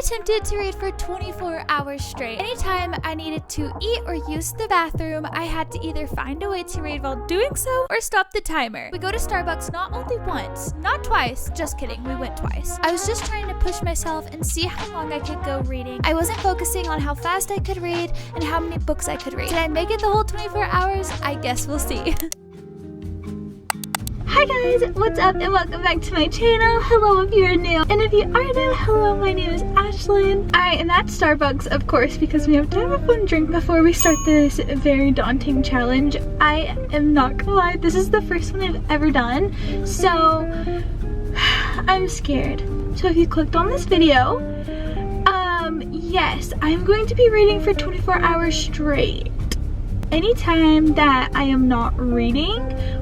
attempted to read for 24 hours straight. Anytime I needed to eat or use the bathroom, I had to either find a way to read while doing so or stop the timer. We go to Starbucks not only once, not twice, just kidding, we went twice. I was just trying to push myself and see how long I could go reading. I wasn't focusing on how fast I could read and how many books I could read. Did I make it the whole 24 hours? I guess we'll see. Hi guys, what's up and welcome back to my channel. Hello if you're new, and if you are new, hello, my name is Ashlyn. I am at Starbucks, of course, because we have to have a fun drink before we start this very daunting challenge. I am not gonna lie, this is the first one I've ever done, so I'm scared. So if you clicked on this video, yes, I'm going to be reading for 24 hours straight. Anytime that I am not reading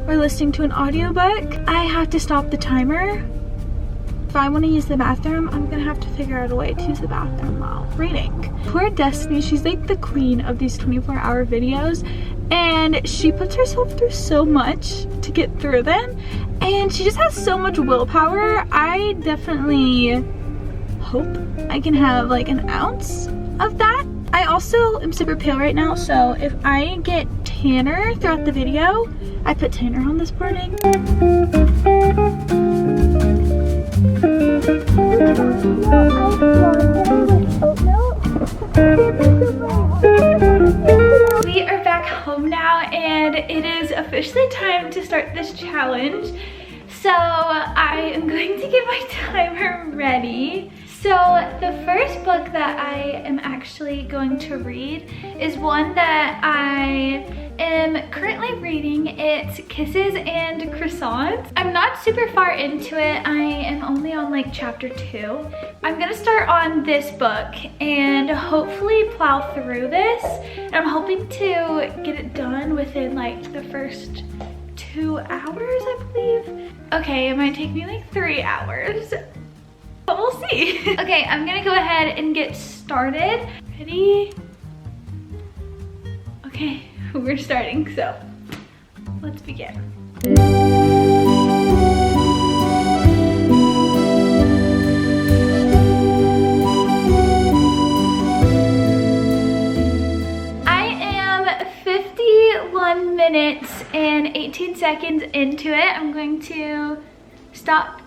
or listening to an audiobook, I have to stop the timer. If I want to use the bathroom, I'm gonna have to figure out a way to use the bathroom while reading. Poor Destiny, she's like the queen of these 24-hour videos, and she puts herself through so much to get through them, and she just has so much willpower. I definitely hope I can have like an ounce of that. I also am super pale right now, so if I get tanner throughout the video, I put tanner on this morning. We are back home now, and it is officially time to start this challenge. So I am going to get my timer ready. So the first book that I am actually going to read is one that I am currently reading. It's Kisses and Croissants. I'm not super far into it. I am only on like chapter 2. I'm gonna start on this book and hopefully plow through this. And I'm hoping to get it done within like the first 2 hours, I believe. Okay, it might take me like 3 hours. But we'll see. Okay, I'm gonna go ahead and get started. Ready? Okay, we're starting, so let's begin. I am 51 minutes and 18 seconds into it. I'm going to stop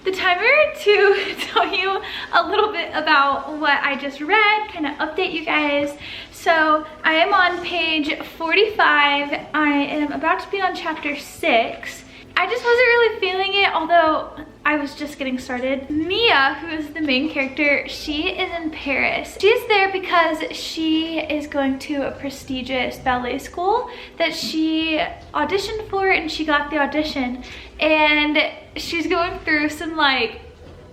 the timer to tell you a little bit about what I just read, kind of update you guys. So I am on page 45. I am about to be on chapter 6. I just wasn't really feeling it, although I was just getting started. Mia, who is the main character, she is in Paris. She's there because she is going to a prestigious ballet school that she auditioned for, and she got the audition. And she's going through some like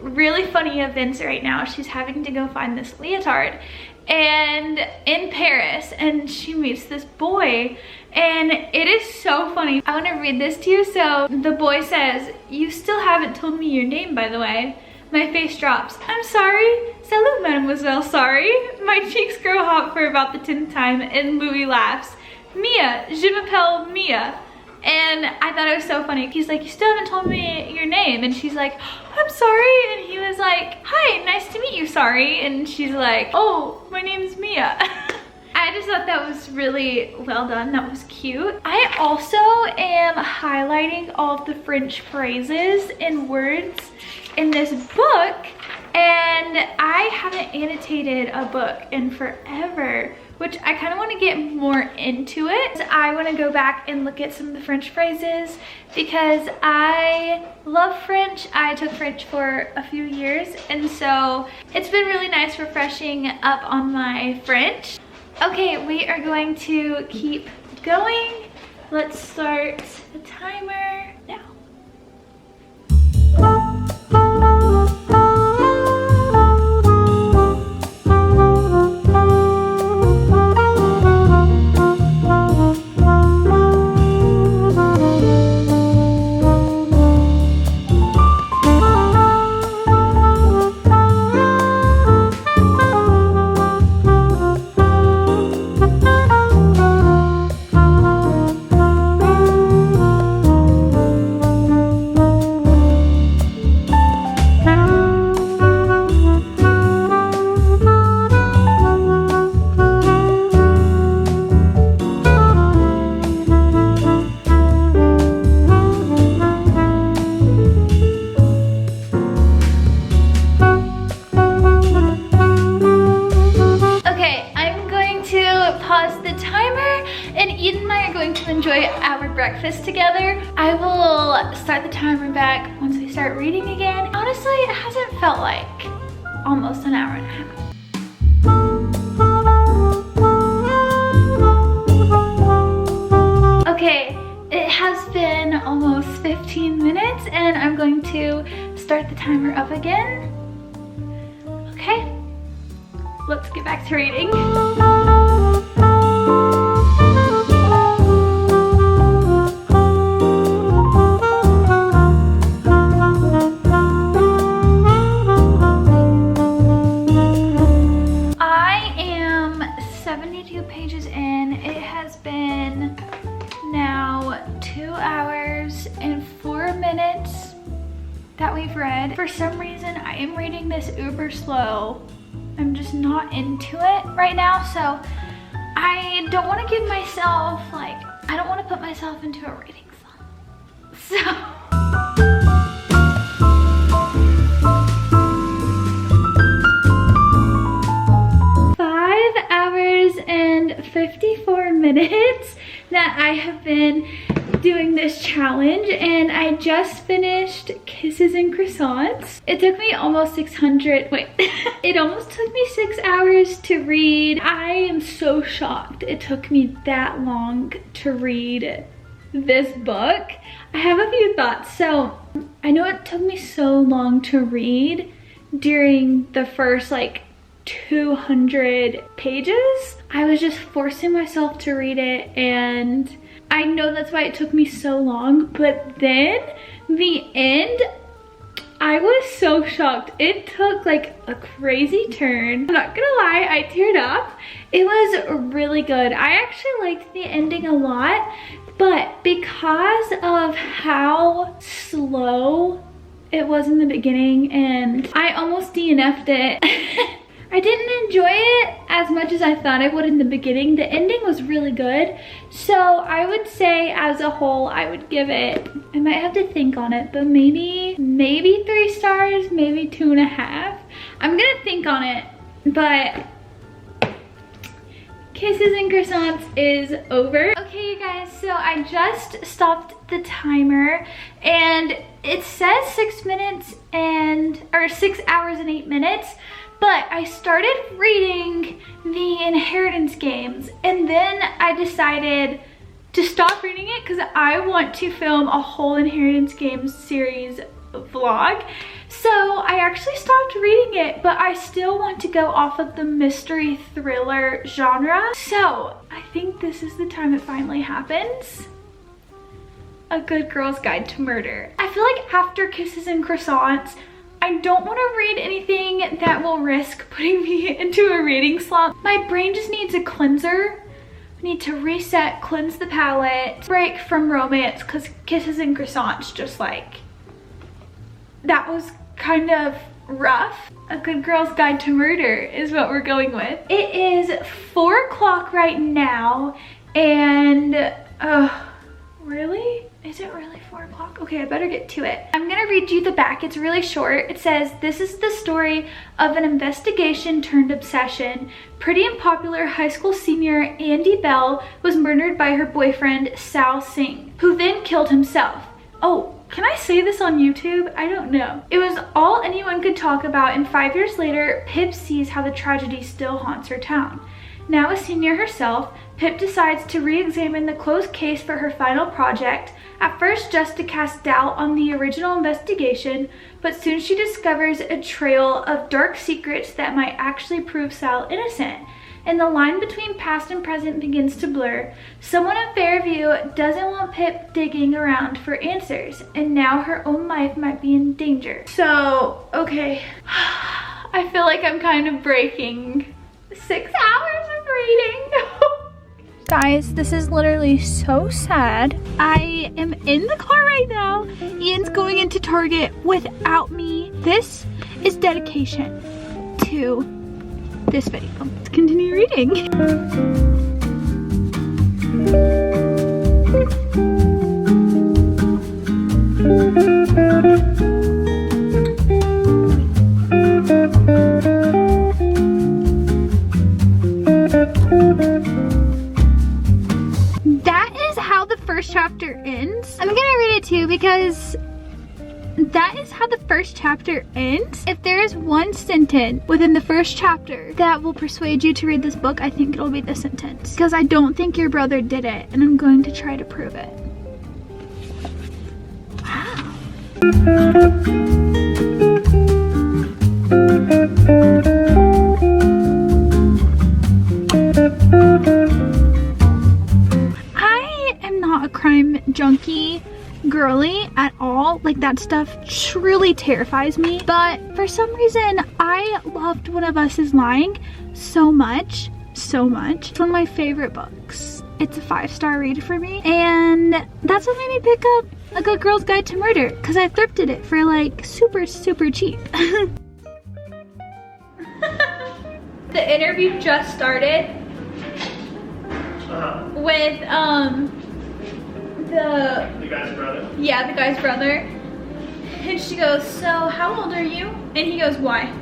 really funny events right now. She's having to go find this leotard and in Paris, and she meets this boy, and it is so funny. I want to read this to you. So the boy says, "You still haven't told me your name, by the way." My face drops. "I'm sorry." "Salut, mademoiselle, sorry." My cheeks grow hot for about the 10th time, and Louis laughs. "Mia, je m'appelle Mia." And I thought it was so funny. He's like, "You still haven't told me your name." And she's like, "I'm sorry." And he was like, "Hi, nice to meet you, sorry." And she's like, "Oh, my name's Mia." I just thought that was really well done. That was cute. I also am highlighting all of the French phrases and words in this book. And I haven't annotated a book in forever, which I kind of want to get more into it. I want to go back and look at some of the French phrases because I love French. I took French for a few years, and so it's been really nice refreshing up on my French. Okay, we are going to keep going. Let's start the timer now. breakfast together. I will start the timer back once we start reading again. Honestly, it hasn't felt like almost an hour and a half. Okay, it has been almost 15 minutes and I'm going to start the timer up again. Okay, let's get back to reading. I am 72 pages in. It has been now 2 hours and 4 minutes that we've read. For some reason, I am reading this uber slow. I'm just not into it right now, so I don't want to give myself, like, I don't want to put myself into a reading slump. So. 5 hours and 54 minutes that I have been doing this challenge, and I just finished Kisses and Croissants. It took me almost it almost took me 6 hours to read. I am so shocked it took me that long to read this book. I have a few thoughts. So I know it took me so long to read during the first like 200 pages. I was just forcing myself to read it, and I know that's why it took me so long, but then the end, I was so shocked. It took like a crazy turn. I'm not gonna lie, I teared up. It was really good. I actually liked the ending a lot, but because of how slow it was in the beginning, and I almost DNF'd it. I didn't enjoy it as much as I thought I would in the beginning. The ending was really good. So I would say as a whole, I would give it, I might have to think on it, but maybe 3 stars, maybe 2.5. I'm gonna think on it, but Kisses and Croissants is over. Okay, you guys, so I just stopped the timer and it says 6 hours and 8 minutes. But I started reading the Inheritance Games, and then I decided to stop reading it because I want to film a whole Inheritance Games series vlog. So I actually stopped reading it, but I still want to go off of the mystery thriller genre. So I think this is the time it finally happens. A Good Girl's Guide to Murder. I feel like after Kisses and Croissants, I don't want to read anything that will risk putting me into a reading slump. My brain just needs a cleanser. I need to reset, cleanse the palate, break from romance, because Kisses and Croissants just like, that was kind of rough. A Good Girl's Guide to Murder is what we're going with. It is 4 o'clock right now, and really? Is it really 4 o'clock? Okay, I better get to it. I'm gonna read you the back. It's really short. It says, this is the story of an investigation turned obsession. Pretty and popular high school senior Andy Bell was murdered by her boyfriend, Sal Singh, who then killed himself. Oh, can I say this on YouTube? I don't know. It was all anyone could talk about, and 5 years later, Pip sees how the tragedy still haunts her town. Now a senior herself, Pip decides to re-examine the closed case for her final project, at first just to cast doubt on the original investigation, but soon she discovers a trail of dark secrets that might actually prove Sal innocent. And the line between past and present begins to blur. Someone in Fairview doesn't want Pip digging around for answers, and now her own life might be in danger. So, okay, I feel like I'm kind of breaking 6 hours of reading. Guys, this is literally so sad. I am in the car right now. Ian's going into Target without me. This is dedication to this video. Let's continue reading. That is how the first chapter chapter ends. If there is one sentence within the first chapter that will persuade you to read this book, I think it'll be this sentence. Because I don't think your brother did it, and I'm going to try to prove it. Wow. I am not a crime junkie girly at all. Like, that stuff truly terrifies me, but for some reason I loved One of Us is Lying so much. It's one of my favorite books. It's a 5-star read for me, and that's what made me pick up A Good Girl's Guide to Murder, because I thrifted it for like super cheap. The interview just started with the guy's brother. Yeah, the guy's brother. And she goes, so how old are you? And he goes, why?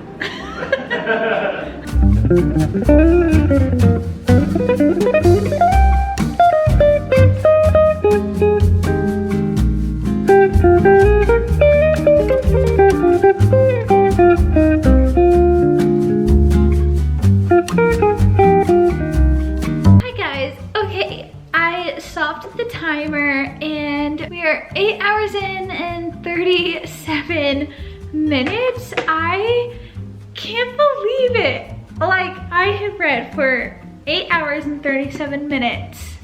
The timer, and we are 8 hours in and 37 minutes. I can't believe it. Like, I have read for 8 hours and 37 minutes.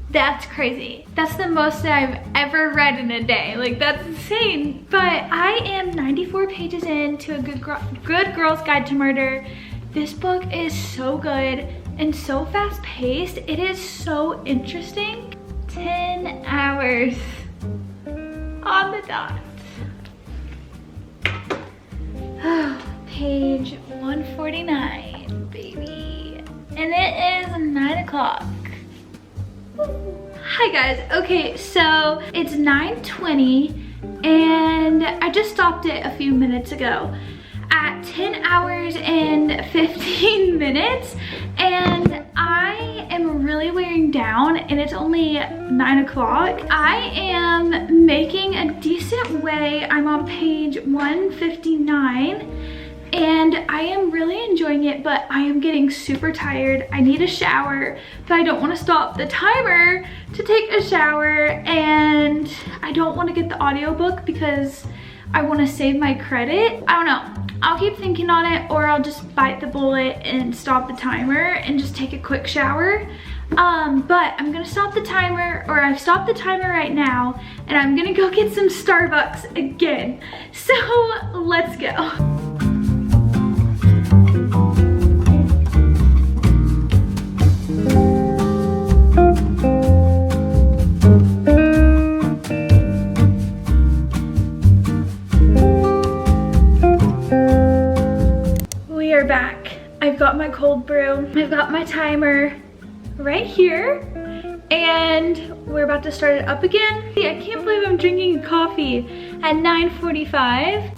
That's crazy. That's the most that I've ever read in a day. Like, that's insane. But I am 94 pages into A Good Girl's Guide to Murder. This book is so good and so fast paced. It is so interesting. 10 hours on the dot. Page 149, baby. And it is 9 o'clock. Hi guys, okay, so it's 9:20 and I just stopped it a few minutes ago at 10 hours and 15 minutes, and I am really wearing down, and it's only 9 o'clock. I am making a decent way. I'm on page 159, and I am really enjoying it, but I am getting super tired. I need a shower, but I don't want to stop the timer to take a shower, and I don't want to get the audiobook because I want to save my credit. I don't know. I'll keep thinking on it, or I'll just bite the bullet and stop the timer and just take a quick shower. But I'm gonna stop the timer, or I've stopped the timer right now, and I'm gonna go get some Starbucks again. So let's go. Back. I've got my cold brew, I've got my timer right here, and we're about to start it up again. I can't believe I'm drinking coffee at 9:45.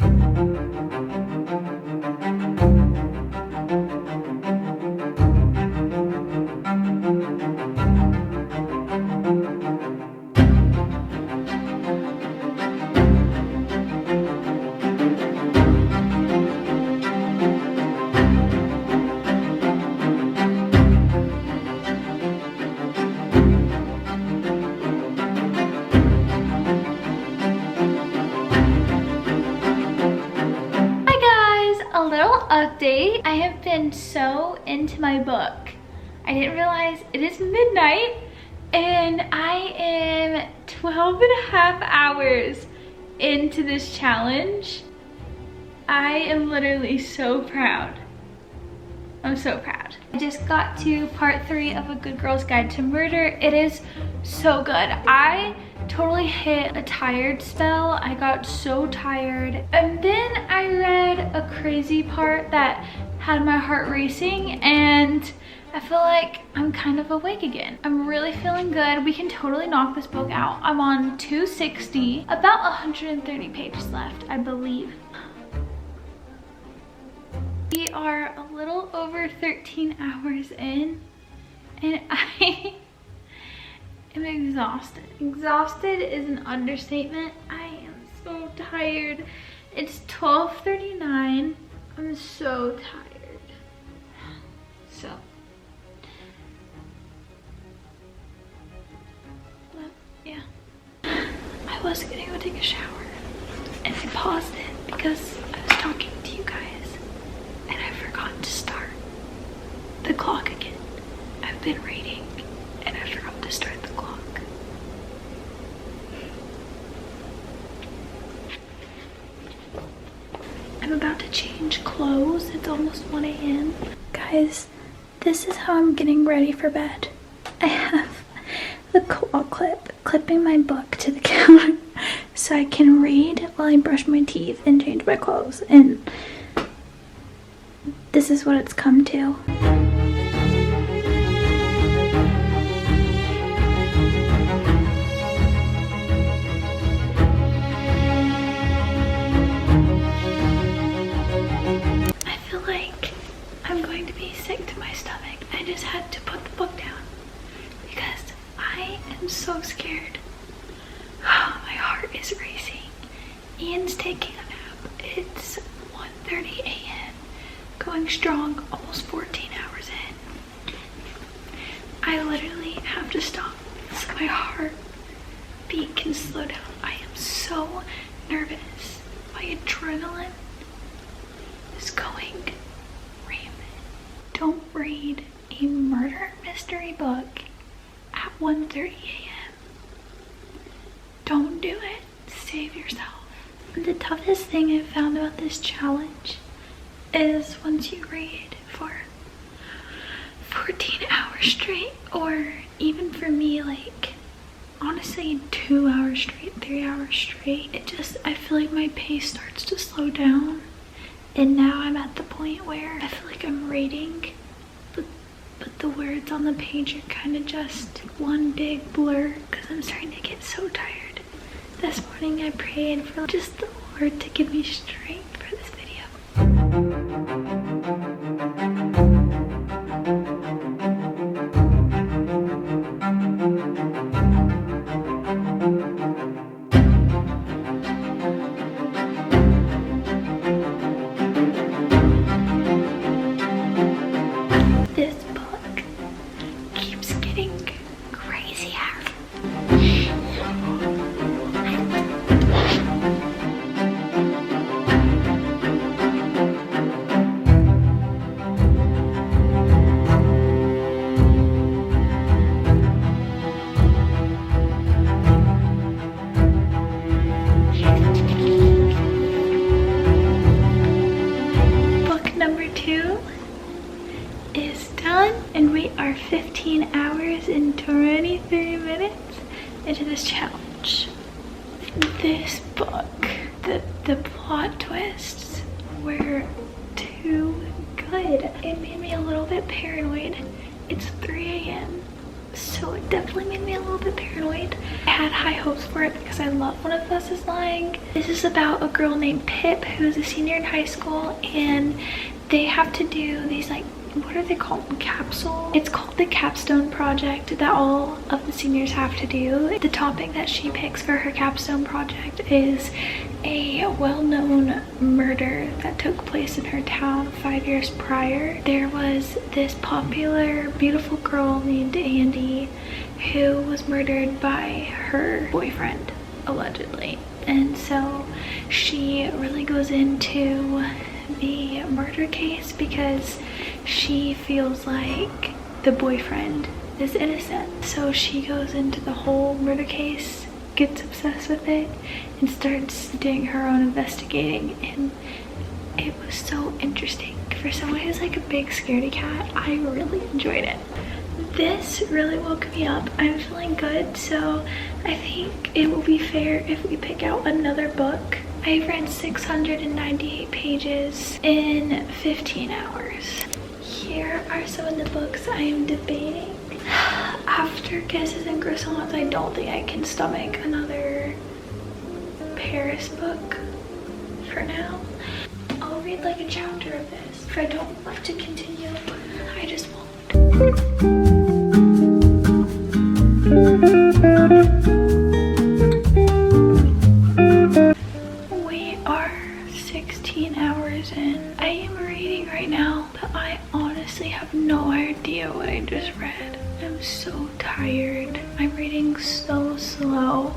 Update. I have been so into my book. I didn't realize it is midnight and I am 12 and a half hours into this challenge. I am literally so proud. I'm so proud. I just got to part 3 of A Good Girl's Guide to Murder. It is so good. I totally hit a tired spell. I got so tired. And then I read a crazy part that had my heart racing, and I feel like I'm kind of awake again. I'm really feeling good. We can totally knock this book out. I'm on 260, about 130 pages left, I believe. We are a little over 13 hours in, and I am exhausted. Exhausted is an understatement. I am so tired It's 12:39. I'm so tired. So, well, yeah. I was gonna go take a shower and I paused it because I was talking to you guys and I forgot to start the clock again. I've been reading and I forgot to start the clock. I'm about to change clothes. It's almost 1 a.m. Guys, this is how I'm getting ready for bed. I have the claw clip clipping my book to the counter so I can read while I brush my teeth and change my clothes. And this is what it's come to. I just had to put the book down because I am so scared. My heart is racing. Ian's taking a nap. It's 1:30 a.m. Going strong, almost 14 hours in. I literally have to stop so my heartbeat can slow down. I am so nervous. My adrenaline is going rampant. Don't read a murder mystery book at 1:30 a.m. Don't do it. Save yourself. The toughest thing I've found about this challenge is once you read for 14 hours straight, or even for me, like honestly 2 hours straight, 3 hours straight, I feel like my pace starts to slow down. And now I'm at the point where I feel like I'm reading, but the words on the page are kind of just one big blur because I'm starting to get so tired. This morning I prayed for just the Lord to give me strength for this video. And we are 15 hours and 23 minutes into this challenge. This book, the plot twists were too good. It made me a little bit paranoid. It's 3 a.m. so it definitely made me a little bit paranoid. I had high hopes for it because I love One of Us is Lying. This is about a girl named Pip who's a senior in high school, and they have to do these, like, what are they called? Capsule? It's called the capstone project that all of the seniors have to do. The topic that she picks for her capstone project is a well-known murder that took place in her town 5 years prior. There was this popular, beautiful girl named Andy who was murdered by her boyfriend, allegedly. And so she really goes into the murder case because she feels like the boyfriend is innocent. So she goes into the whole murder case, gets obsessed with it, and starts doing her own investigating. And it was so interesting. For someone who's like a big scaredy cat, I really enjoyed it. This really woke me up. I'm feeling good, so I think it will be fair if we pick out another book. I've read 698 pages in 15 hours. Here are some of the books I am debating. After Kisses and Croissants, I don't think I can stomach another Paris book for now. I'll read like a chapter of this. If I don't want to continue, I just won't. We are now, but I honestly have no idea what I just read. I'm so tired. I'm reading so slow.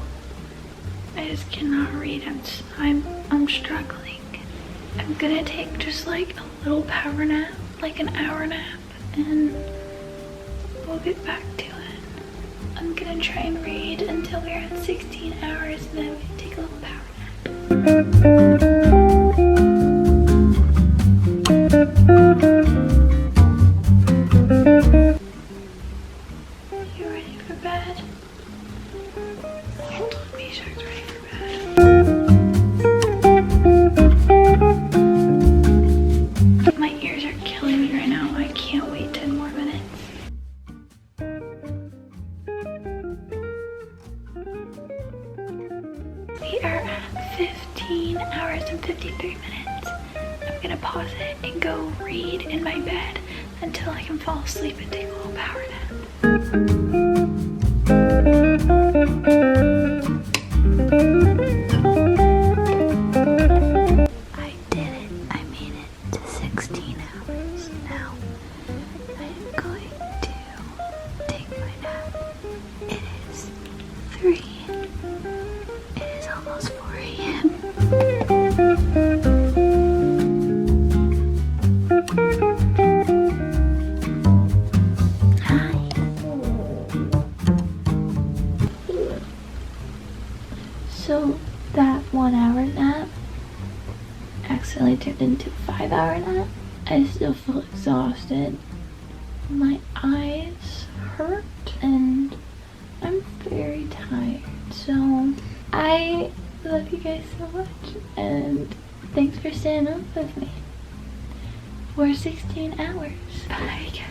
I just cannot read. I'm struggling. I'm gonna take just like a little power nap, like an hour nap, and we'll get back to it. I'm gonna try and read until we're at 16 hours, and then we can take a little power nap. You ready for bed? Hold on, make sure it's ready for bed. My ears are killing me right now. I can't wait 10 more minutes. We are at 15 hours and 53 minutes. I'm gonna pause it and go read in my bed until I can fall asleep and take a little power nap. I did it. I made it to 16 hours. Now I am going to take my nap. It is 3. It is almost 4 a.m. Hi. So that 1 hour nap accidentally turned into a 5 hour nap. I still feel exhausted. My eyes hurt and I'm very tired. So I love you guys so much and thanks for staying up with me for 16 hours. Bye guys.